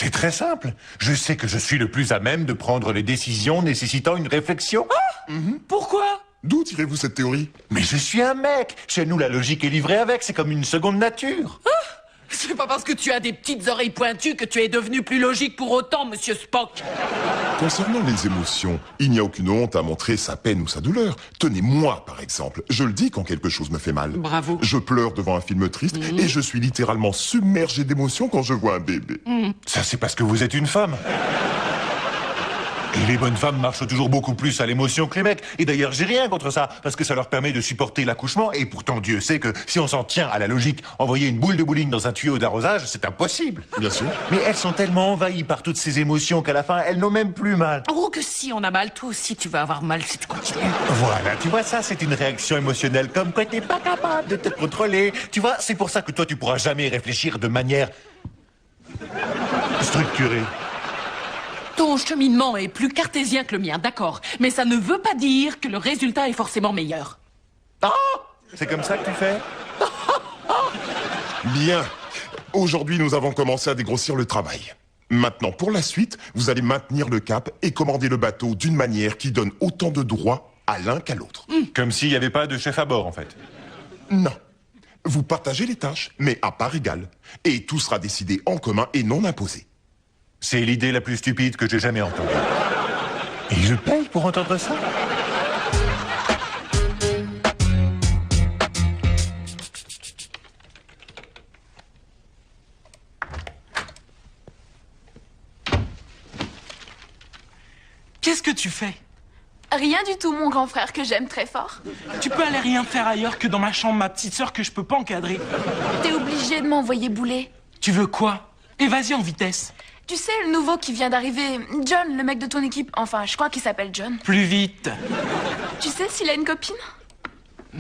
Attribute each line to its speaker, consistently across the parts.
Speaker 1: C'est très simple. Je sais que je suis le plus à même de prendre les décisions nécessitant une réflexion.
Speaker 2: Pourquoi?
Speaker 3: D'où tirez-vous cette théorie?
Speaker 1: Mais je suis un mec. Chez nous, la logique est livrée avec. C'est comme une seconde nature.
Speaker 2: C'est pas parce que tu as des petites oreilles pointues que tu es devenu plus logique pour autant, monsieur Spock.
Speaker 3: Concernant les émotions, il n'y a aucune honte à montrer sa peine ou sa douleur. Tenez, moi, par exemple, je le dis quand quelque chose me fait mal.
Speaker 2: Bravo.
Speaker 3: Je pleure devant un film triste et je suis littéralement submergé d'émotions quand je vois un bébé.
Speaker 1: Ça, c'est parce que vous êtes une femme. Et les bonnes femmes marchent toujours beaucoup plus à l'émotion que les mecs. Et d'ailleurs, j'ai rien contre ça, parce que ça leur permet de supporter l'accouchement. Et pourtant, Dieu sait que si on s'en tient à la logique, envoyer une boule de bowling dans un tuyau d'arrosage, c'est impossible.
Speaker 3: Bien sûr.
Speaker 1: Mais elles sont tellement envahies par toutes ces émotions qu'à la fin, elles n'ont même plus mal.
Speaker 2: Oh, que si on a mal, toi aussi tu vas avoir mal si tu continues.
Speaker 1: Voilà, tu vois, ça, c'est une réaction émotionnelle, comme quoi t'es pas capable de te contrôler. Tu vois, c'est pour ça que toi, tu pourras jamais réfléchir de manière structurée.
Speaker 2: Ton cheminement est plus cartésien que le mien, d'accord. Mais ça ne veut pas dire que le résultat est forcément meilleur.
Speaker 1: C'est comme ça que tu fais?
Speaker 3: Bien. Aujourd'hui, nous avons commencé à dégrossir le travail. Maintenant, pour la suite, vous allez maintenir le cap et commander le bateau d'une manière qui donne autant de droits à l'un qu'à l'autre.
Speaker 1: Comme s'il n'y avait pas de chef à bord, en fait.
Speaker 3: Non. Vous partagez les tâches, mais à part égale. Et tout sera décidé en commun et non imposé.
Speaker 1: C'est l'idée la plus stupide que j'ai jamais entendue. Et je paye pour entendre ça?
Speaker 4: Qu'est-ce que tu fais?
Speaker 5: Rien du tout, mon grand frère que j'aime très fort.
Speaker 4: Tu peux aller rien faire ailleurs que dans ma chambre, ma petite sœur que je peux pas encadrer.
Speaker 5: T'es obligé de m'envoyer bouler.
Speaker 4: Tu veux quoi? Et vas-y en vitesse.
Speaker 5: Tu sais, le nouveau qui vient d'arriver, John, le mec de ton équipe, enfin, je crois qu'il s'appelle John.
Speaker 4: Plus vite.
Speaker 5: Tu sais s'il a une copine?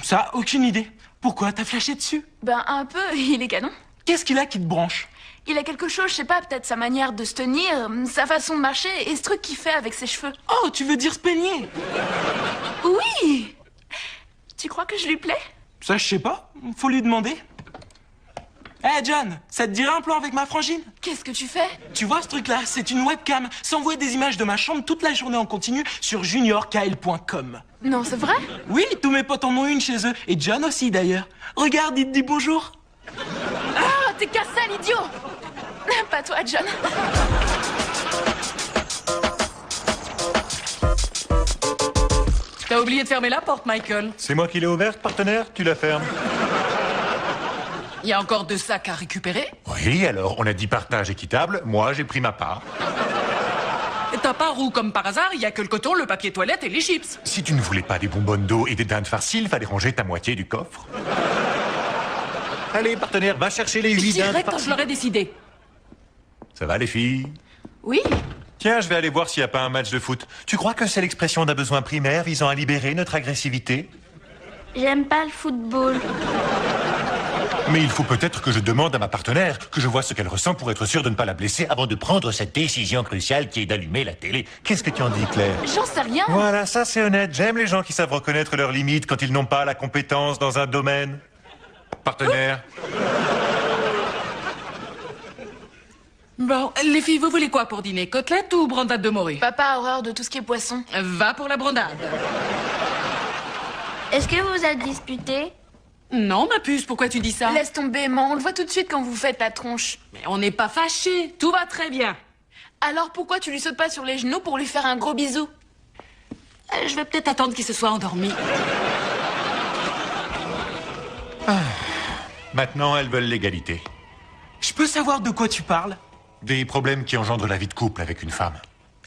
Speaker 4: Ça, aucune idée. Pourquoi? T'as flashé dessus?
Speaker 5: Ben, un peu, il est canon.
Speaker 4: Qu'est-ce qu'il a qui te branche?
Speaker 5: Il a quelque chose, je sais pas, peut-être sa manière de se tenir, sa façon de marcher et ce truc qu'il fait avec ses cheveux.
Speaker 4: Oh, tu veux dire se peigner?
Speaker 5: Oui! Tu crois que je lui plais?
Speaker 4: Ça, je sais pas. Faut lui demander. Eh John, ça te dirait un plan avec ma frangine?
Speaker 5: Qu'est-ce que tu fais?
Speaker 4: Tu vois ce truc-là? C'est une webcam. Ça envoie des images de ma chambre toute la journée en continu sur juniorkl.com.
Speaker 5: Non, c'est vrai?
Speaker 4: Oui, tous mes potes en ont une chez eux. Et John aussi, d'ailleurs. Regarde, il te dit bonjour.
Speaker 5: Ah, t'es cassé, l'idiot! Pas toi, John.
Speaker 2: T'as oublié de fermer la porte, Michael.
Speaker 1: C'est moi qui l'ai ouverte, partenaire? Tu la fermes.
Speaker 2: Il y a encore 2 sacs à récupérer.
Speaker 1: Oui, alors, on a dit partage équitable. Moi, j'ai pris ma part.
Speaker 2: Et ta part où, comme par hasard, il y a que le coton, le papier toilette et les chips.
Speaker 1: Si tu ne voulais pas des bonbonnes d'eau et des dindes farcies, il fallait ranger ta moitié du coffre. Allez, partenaire, va chercher les 8 dindes
Speaker 2: Direct quand
Speaker 1: farcies.
Speaker 2: je l'aurais décidé.
Speaker 1: Ça va, les filles?
Speaker 5: Oui?
Speaker 1: Tiens, je vais aller voir s'il n'y a pas un match de foot. Tu crois que c'est l'expression d'un besoin primaire visant à libérer notre agressivité?
Speaker 6: J'aime pas le football.
Speaker 1: Mais il faut peut-être que je demande à ma partenaire, que je vois ce qu'elle ressent pour être sûr de ne pas la blesser avant de prendre cette décision cruciale qui est d'allumer la télé. Qu'est-ce que tu en dis, Claire?
Speaker 5: J'en sais rien.
Speaker 1: Voilà, ça c'est honnête. J'aime les gens qui savent reconnaître leurs limites quand ils n'ont pas la compétence dans un domaine. Partenaire?
Speaker 2: Bon, les filles, vous voulez quoi pour dîner? Côtelette ou brandade de morue?
Speaker 5: Papa a horreur de tout ce qui est poisson.
Speaker 2: Va pour la brandade.
Speaker 6: Est-ce que vous êtes disputé?
Speaker 2: Non, ma puce, pourquoi tu dis ça?
Speaker 5: Laisse tomber, maman, on le voit tout de suite quand vous faites la tronche.
Speaker 2: Mais on n'est pas fâchés, tout va très bien.
Speaker 5: Alors pourquoi tu lui sautes pas sur les genoux pour lui faire un gros bisou?
Speaker 2: Je vais peut-être attendre qu'il se soit endormi.
Speaker 1: Maintenant, elles veulent l'égalité.
Speaker 4: Je peux savoir de quoi tu parles?
Speaker 1: Des problèmes qui engendrent la vie de couple avec une femme.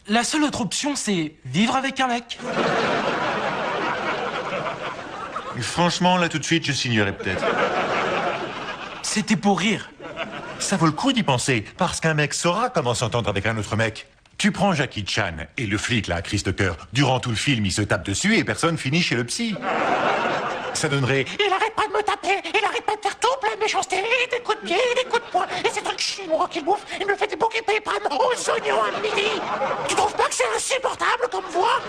Speaker 4: La seule autre option, c'est vivre avec un mec.
Speaker 1: Franchement, là tout de suite, je signerais peut-être.
Speaker 4: C'était pour rire.
Speaker 1: Ça vaut le coup d'y penser, parce qu'un mec saura comment s'entendre avec un autre mec. Tu prends Jackie Chan et le flic, là, Chris Tucker. Durant tout le film, il se tape dessus et personne finit chez le psy. Ça donnerait...
Speaker 7: Il arrête pas de me taper, il arrête pas de faire tout plein de méchanceté, des coups de pied, des coups de poing, et ces trucs chinois qu'il bouffe, il me fait des bouquets pépam aux oignons à midi. Tu trouves pas que c'est insupportable comme voix?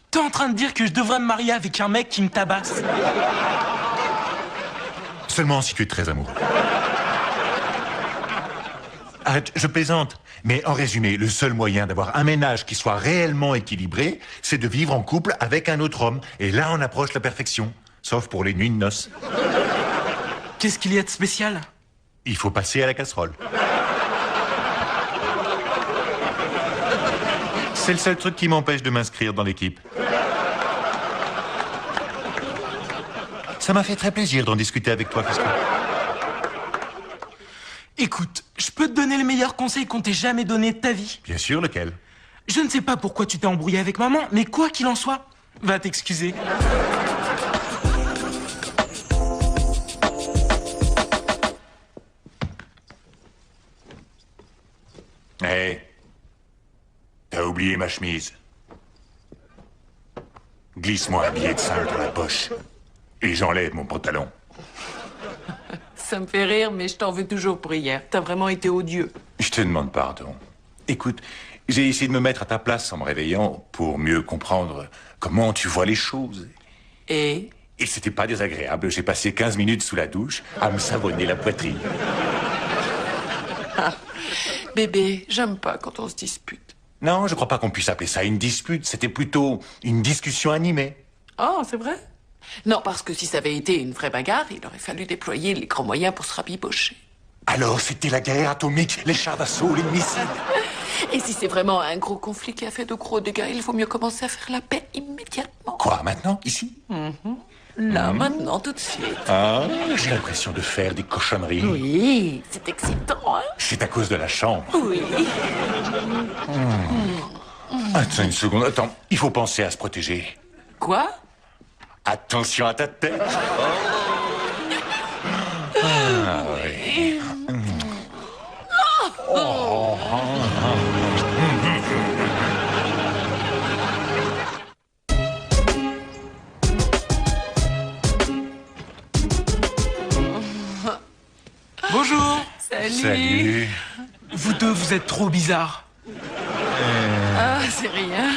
Speaker 4: T'es en train de dire que je devrais me marier avec un mec qui me tabasse?
Speaker 1: Seulement si tu es très amoureux. Arrête, je plaisante. Mais en résumé, le seul moyen d'avoir un ménage qui soit réellement équilibré, c'est de vivre en couple avec un autre homme. Et là, on approche la perfection. Sauf pour les nuits de noces.
Speaker 4: Qu'est-ce qu'il y a de spécial?
Speaker 1: Il faut passer à la casserole. C'est le seul truc qui m'empêche de m'inscrire dans l'équipe. Ça m'a fait très plaisir d'en discuter avec toi, Fiston.
Speaker 4: Écoute, je peux te donner le meilleur conseil qu'on t'ait jamais donné de ta vie.
Speaker 1: Bien sûr, lequel?
Speaker 4: Je ne sais pas pourquoi tu t'es embrouillé avec maman, mais quoi qu'il en soit, va t'excuser.
Speaker 1: Hé, t'as oublié ma chemise. Glisse-moi un billet de 5 dans la poche. Et j'enlève mon pantalon.
Speaker 2: Ça me fait rire, mais je t'en veux toujours pour hier. T'as vraiment été odieux.
Speaker 1: Je te demande pardon. Écoute, j'ai essayé de me mettre à ta place en me réveillant pour mieux comprendre comment tu vois les choses.
Speaker 2: Et
Speaker 1: Et c'était pas désagréable. J'ai passé 15 minutes sous la douche à me savonner la poitrine.
Speaker 2: bébé, j'aime pas quand on se dispute.
Speaker 1: Non, je crois pas qu'on puisse appeler ça une dispute. C'était plutôt une discussion animée.
Speaker 2: Oh, c'est vrai? Non, parce que si ça avait été une vraie bagarre, il aurait fallu déployer les grands moyens pour se rabibocher.
Speaker 1: Alors, c'était la guerre atomique, les chars d'assaut, les missiles.
Speaker 2: Et si c'est vraiment un gros conflit qui a fait de gros dégâts, il vaut mieux commencer à faire la paix immédiatement.
Speaker 1: Quoi, maintenant? Ici?
Speaker 2: Là, maintenant, tout de suite.
Speaker 1: Ah, j'ai l'impression de faire des cochonneries.
Speaker 2: Oui, c'est excitant, hein?
Speaker 1: C'est à cause de la chambre.
Speaker 2: Oui.
Speaker 1: Attends une seconde, attends. Il faut penser à se protéger.
Speaker 2: Quoi?
Speaker 1: Attention à ta tête. Ah, oui.
Speaker 4: Bonjour.
Speaker 1: Salut.
Speaker 4: Vous deux, vous êtes trop bizarres.
Speaker 2: Ah, c'est rien.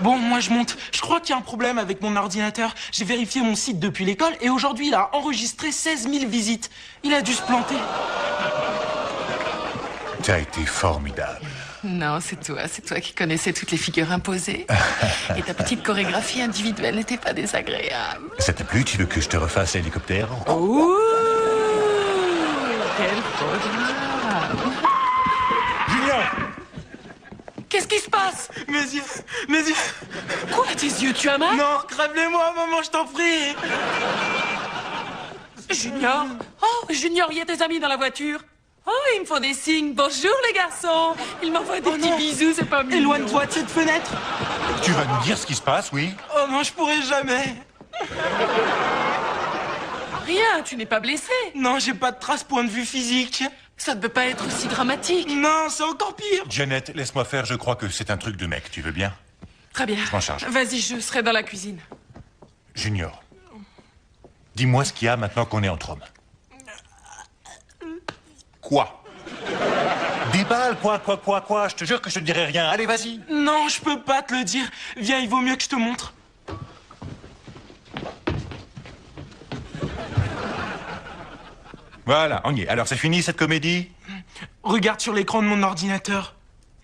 Speaker 4: Bon, moi je monte. Je crois qu'il y a un problème avec mon ordinateur. J'ai vérifié mon site depuis l'école et aujourd'hui il a enregistré 16 000 visites. Il a dû se planter.
Speaker 1: T'as été formidable.
Speaker 2: Non, c'est toi qui connaissais toutes les figures imposées. Et ta petite chorégraphie individuelle n'était pas désagréable.
Speaker 1: Ça t'a plu? Tu veux que je te refasse l'hélicoptère?
Speaker 2: Ouh, quel programme.
Speaker 1: Julien!
Speaker 2: Qu'est-ce qui se passe?
Speaker 4: Mes yeux.
Speaker 2: Quoi, tes yeux, tu as mal?
Speaker 4: Non, crève-les-moi, maman, je t'en prie.
Speaker 2: Junior? Oh, Junior, il y a tes amis dans la voiture. Oh, ils me font des signes. Bonjour, les garçons. Ils m'envoient des petits
Speaker 4: non.
Speaker 2: bisous, c'est pas mignon.
Speaker 4: Éloigne-toi de cette fenêtre.
Speaker 1: Tu vas nous dire ce qui se passe, oui?
Speaker 4: Oh non, je pourrais jamais.
Speaker 2: Rien, tu n'es pas blessé.
Speaker 4: Non, j'ai pas de trace point de vue physique.
Speaker 2: Ça ne peut pas être aussi dramatique.
Speaker 4: Non, c'est encore pire.
Speaker 1: Janet, laisse-moi faire, je crois que c'est un truc de mec, tu veux bien?
Speaker 2: Très bien.
Speaker 1: Je m'en charge.
Speaker 2: Vas-y, je serai dans la cuisine.
Speaker 1: Junior, dis-moi ce qu'il y a maintenant qu'on est entre hommes. Quoi? Déballe, quoi? Je te jure que je te dirai rien. Allez, vas-y.
Speaker 4: Non, je peux pas te le dire. Viens, il vaut mieux que je te montre.
Speaker 1: Voilà, on y est. Alors, c'est fini cette comédie?
Speaker 4: Regarde sur l'écran de mon ordinateur.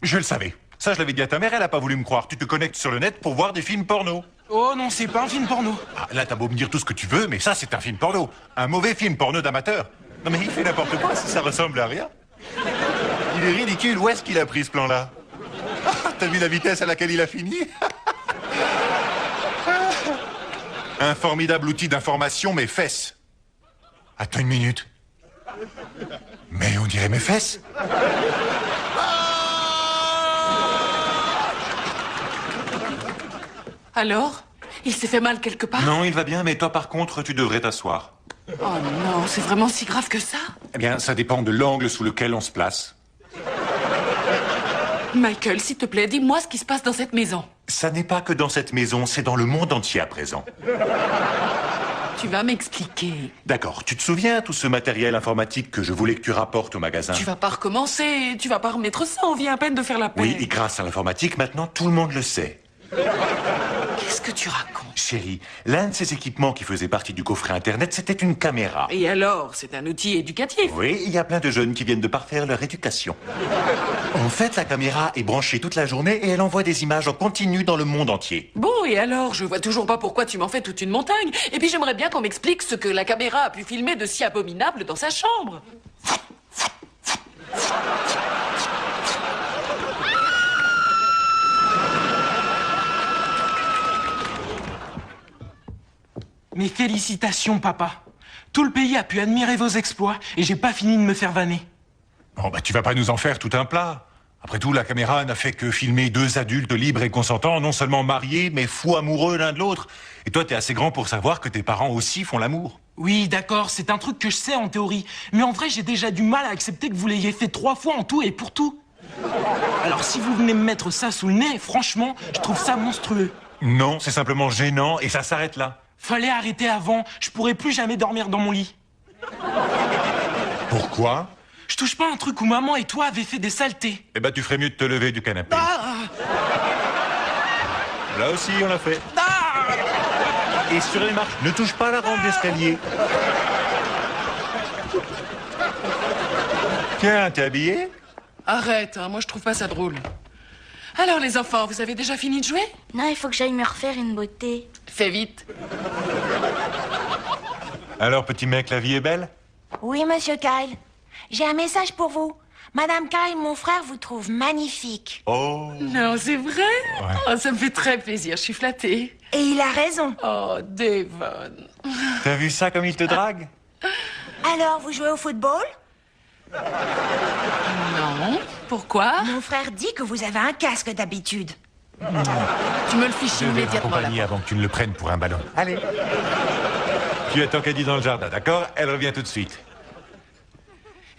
Speaker 1: Je le savais. Ça, je l'avais dit à ta mère, elle a pas voulu me croire. Tu te connectes sur le net pour voir des films porno.
Speaker 4: Oh non, c'est pas un film porno.
Speaker 1: Ah, là, t'as beau me dire tout ce que tu veux, mais ça, c'est un film porno. Un mauvais film porno d'amateur. Non, mais il fait n'importe quoi, ça ressemble à rien. Il est ridicule. Où est-ce qu'il a pris ce plan-là? Ah, t'as vu la vitesse à laquelle il a fini? Un formidable outil d'information, mes fesses. Attends une minute. Mais on dirait mes fesses.
Speaker 2: Alors? Il s'est fait mal quelque part?
Speaker 1: Non, il va bien, mais toi, par contre, tu devrais t'asseoir.
Speaker 2: Oh non, c'est vraiment si grave que ça?
Speaker 1: Eh bien, ça dépend de l'angle sous lequel on se place.
Speaker 2: Michael, s'il te plaît, dis-moi ce qui se passe dans cette maison.
Speaker 1: Ça n'est pas que dans cette maison, c'est dans le monde entier à présent.
Speaker 2: Tu vas m'expliquer.
Speaker 1: D'accord, tu te souviens tout ce matériel informatique que je voulais que tu rapportes au magasin?
Speaker 2: Tu vas pas recommencer, tu vas pas remettre ça, on vient à peine de faire la paix.
Speaker 1: Oui, et grâce à l'informatique, maintenant tout le monde le sait.
Speaker 2: Qu'est-ce que tu racontes?
Speaker 1: Chérie, l'un de ces équipements qui faisait partie du coffret Internet, c'était une caméra.
Speaker 2: Et alors, c'est un outil éducatif.
Speaker 1: Oui, il y a plein de jeunes qui viennent de parfaire leur éducation. En fait, la caméra est branchée toute la journée et elle envoie des images en continu dans le monde entier.
Speaker 2: Bon, et alors, je vois toujours pas pourquoi tu m'en fais toute une montagne. Et puis j'aimerais bien qu'on m'explique ce que la caméra a pu filmer de si abominable dans sa chambre.
Speaker 4: Mes félicitations, papa. Tout le pays a pu admirer vos exploits et j'ai pas fini de me faire vanner.
Speaker 1: Bon, bah tu vas pas nous en faire tout un plat. Après tout, la caméra n'a fait que filmer deux adultes libres et consentants, non seulement mariés, mais fous amoureux l'un de l'autre. Et toi, t'es assez grand pour savoir que tes parents aussi font l'amour.
Speaker 4: Oui, d'accord, c'est un truc que je sais en théorie. Mais en vrai, j'ai déjà du mal à accepter que vous l'ayez fait 3 fois en tout et pour tout. Alors si vous venez me mettre ça sous le nez, franchement, je trouve ça monstrueux.
Speaker 1: Non, c'est simplement gênant et ça s'arrête là.
Speaker 4: Fallait arrêter avant, je pourrais plus jamais dormir dans mon lit.
Speaker 1: Pourquoi?
Speaker 4: Je touche pas un truc où maman et toi avez fait des saletés.
Speaker 1: Eh ben, tu ferais mieux de te lever du canapé.
Speaker 4: Ah,
Speaker 1: Là aussi, on l'a fait.
Speaker 4: ah.
Speaker 1: Et sur les marches, ne touche pas la rampe d'escalier. Tiens, t'es habillé?
Speaker 2: Arrête, hein, moi je trouve pas ça drôle. Alors les enfants, vous avez déjà fini de jouer?
Speaker 6: Non, il faut que j'aille me refaire une beauté.
Speaker 2: Fais vite.
Speaker 1: Alors, petit mec, la vie est belle?
Speaker 8: Oui, monsieur Kyle. J'ai un message pour vous. Madame Kyle, mon frère vous trouve magnifique.
Speaker 1: Oh.
Speaker 2: Non, c'est vrai? Oh, ça me fait très plaisir, je suis flattée.
Speaker 8: Et il a raison.
Speaker 2: Oh, Devon.
Speaker 1: T'as vu ça comme il te drague?
Speaker 8: Alors, vous jouez au football?
Speaker 2: Non, pourquoi?
Speaker 8: Mon frère dit que vous avez un casque d'habitude.
Speaker 2: Tu me le fiches
Speaker 1: Je vais
Speaker 2: immédiatement là.
Speaker 1: t'accompagner avant que tu ne le prennes pour un ballon. Allez. Tu attends Caddy dans le jardin, d'accord? Elle revient tout de suite.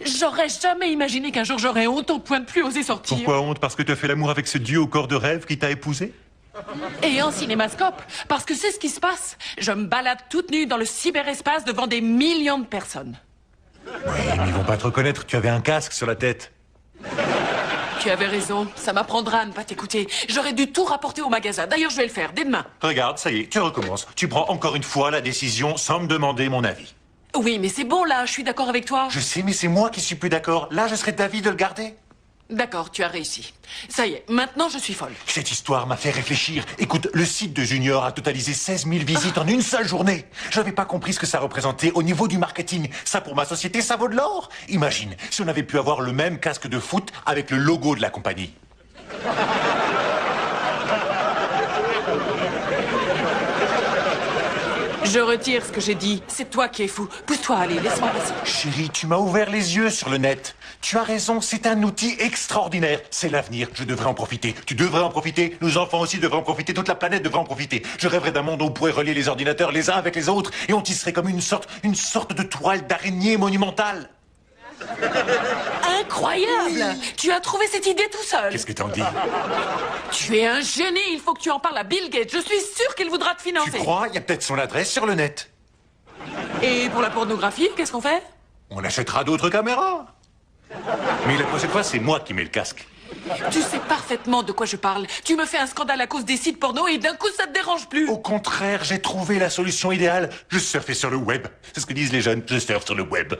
Speaker 2: J'aurais jamais imaginé qu'un jour j'aurais honte au point de plus oser sortir.
Speaker 1: Pourquoi honte? Parce que tu as fait l'amour avec ce dieu au corps de rêve qui t'a épousé?
Speaker 2: Et en cinémascope, parce que c'est ce qui se passe. Je me balade toute nue dans le cyberespace devant des millions de personnes.
Speaker 1: Oui, mais ils vont pas te reconnaître, tu avais un casque sur la tête.
Speaker 2: Tu avais raison, ça m'apprendra à ne pas t'écouter. J'aurais dû tout rapporter au magasin. D'ailleurs, je vais le faire dès demain.
Speaker 1: Regarde, ça y est, tu recommences. Tu prends encore une fois la décision sans me demander mon avis.
Speaker 2: Oui, mais c'est bon là, je suis d'accord avec toi.
Speaker 1: Je sais, mais c'est moi qui suis plus d'accord. Là, je serais d'avis de le garder.
Speaker 2: D'accord, tu as réussi. Ça y est, maintenant je suis folle.
Speaker 1: Cette histoire m'a fait réfléchir. Écoute, le site de Junior a totalisé 16 000 visites en une seule journée. Je n'avais pas compris ce que ça représentait au niveau du marketing. Ça, pour ma société, ça vaut de l'or. Imagine, si on avait pu avoir le même casque de foot avec le logo de la compagnie.
Speaker 2: Je retire ce que j'ai dit. C'est toi qui es fou. Pousse-toi, allez, laisse-moi passer.
Speaker 1: Chérie, tu m'as ouvert les yeux sur le net. Tu as raison, c'est un outil extraordinaire. C'est l'avenir, je devrais en profiter. Tu devrais en profiter, nos enfants aussi devraient en profiter, toute la planète devrait en profiter. Je rêverais d'un monde où on pourrait relier les ordinateurs les uns avec les autres et on tisserait comme une sorte de toile d'araignée monumentale.
Speaker 2: Incroyable!
Speaker 1: Oui.
Speaker 2: Tu as trouvé cette idée tout seul.
Speaker 1: Qu'est-ce que t'en dis?
Speaker 2: Tu es un génie, il faut que tu en parles à Bill Gates. Je suis sûre qu'il voudra te
Speaker 1: Tu
Speaker 2: financer.
Speaker 1: crois? Il y a peut-être son adresse sur le net.
Speaker 2: Et pour la pornographie, qu'est-ce qu'on fait?
Speaker 1: On achètera d'autres caméras. Mais la prochaine fois, c'est moi qui mets le casque.
Speaker 2: Tu sais parfaitement de quoi je parle. Tu me fais un scandale à cause des sites porno et d'un coup ça te dérange plus.
Speaker 1: Au contraire, j'ai trouvé la solution idéale. Je surfais sur le web. C'est ce que disent les jeunes. Je surfe sur le web.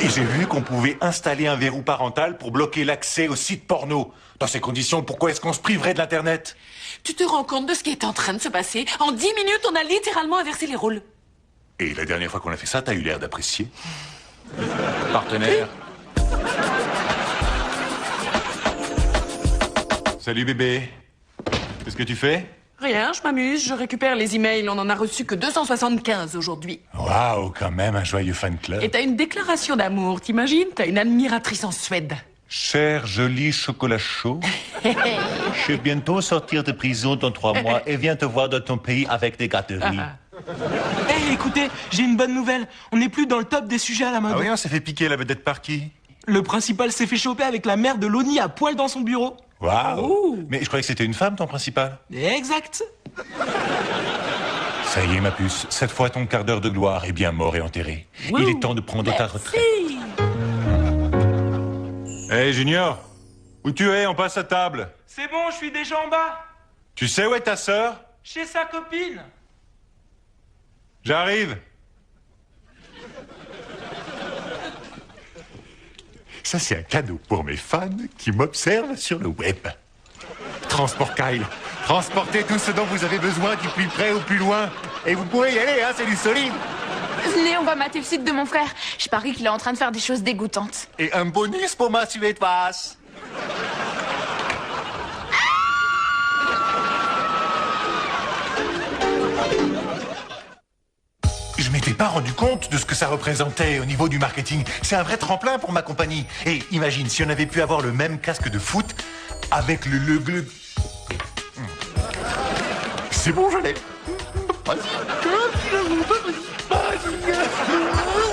Speaker 1: Et j'ai vu qu'on pouvait installer un verrou parental pour bloquer l'accès aux sites porno. Dans ces conditions, pourquoi est-ce qu'on se priverait de l'Internet?
Speaker 2: Tu te rends compte de ce qui est en train de se passer? En 10 minutes, on a littéralement inversé les rôles.
Speaker 1: Et la dernière fois qu'on a fait ça, t'as eu l'air d'apprécier. Partenaire. Salut bébé. Qu'est-ce que tu fais?
Speaker 2: Rien, je m'amuse, je récupère les emails. On en a reçu que 275 aujourd'hui.
Speaker 1: Waouh, quand même un joyeux fan club.
Speaker 2: Et t'as une déclaration d'amour, t'imagines? T'as une admiratrice en Suède.
Speaker 1: Cher joli chocolat chaud, je vais bientôt sortir de prison dans 3 mois et viens te voir dans ton pays avec des gâteries.
Speaker 4: Hey, écoutez, j'ai une bonne nouvelle. On n'est plus dans le top des sujets à la mode.
Speaker 1: Ah oui, on s'est fait piquer la vedette par qui?
Speaker 4: Le principal s'est fait choper avec la mère de Lonnie à poil dans son bureau.
Speaker 1: Waouh. Mais je croyais que c'était une femme, ton principal.
Speaker 4: Exact.
Speaker 1: Ça y est, ma puce. Cette fois, ton quart d'heure de gloire est bien mort et enterré. Il est temps de prendre ta retraite. Hé, Junior. Où tu es? On passe à table.
Speaker 4: C'est bon, je suis déjà en bas.
Speaker 1: Tu sais où est ta sœur?
Speaker 4: Chez sa copine.
Speaker 1: J'arrive. Ça, c'est un cadeau pour mes fans qui m'observent sur le web. Transport Kyle. Transportez tout ce dont vous avez besoin du plus près au plus loin. Et vous pouvez y aller, hein, c'est du solide.
Speaker 5: Venez, on va mater le site de mon frère. Je parie qu'il est en train de faire des choses dégoûtantes.
Speaker 1: Et un bonus pour ma suédoise. Je m'étais pas rendu compte de ce que ça représentait au niveau du marketing. C'est un vrai tremplin pour ma compagnie. Et imagine, si on avait pu avoir le même casque de foot avec le... C'est bon, je l'ai. Vas-y. Vas-y.